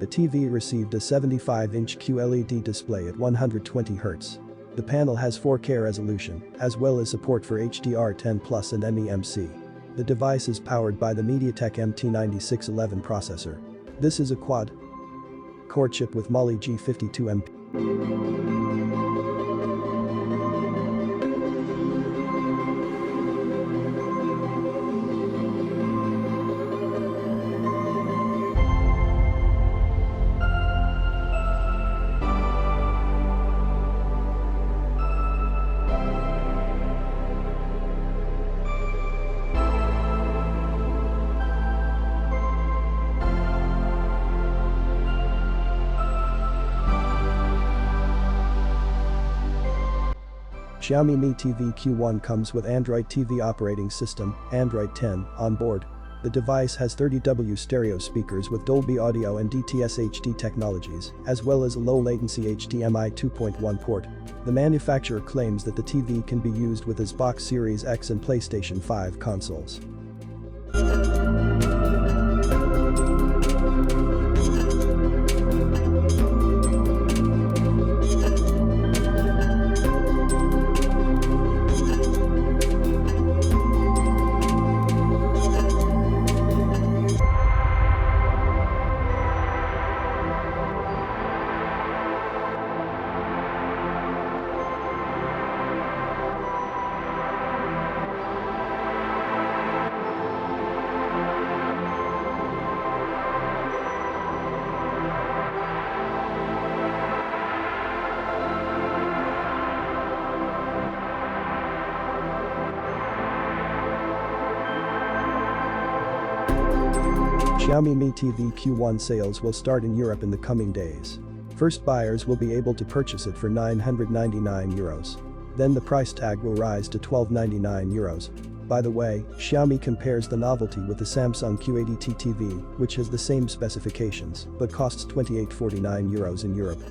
The TV received a 75-inch QLED display at 120Hz. The panel has 4K resolution, as well as support for HDR10 and MEMC. The device is powered by the MediaTek MT9611 processor. This is a quad-core chip with Mali G52 MP2. Xiaomi Mi TV Q1 comes with Android TV operating system, Android 10, on board. The device has 30W stereo speakers with Dolby Audio and DTS HD technologies, as well as a low-latency HDMI 2.1 port. The manufacturer claims that the TV can be used with Xbox Series X and PlayStation 5 consoles. Xiaomi Mi TV Q1 sales will start in Europe in the coming days. First buyers will be able to purchase it for €999. Then the price tag will rise to €1299. By the way, Xiaomi compares the novelty with the Samsung Q80 TV, which has the same specifications but costs €2849 in Europe.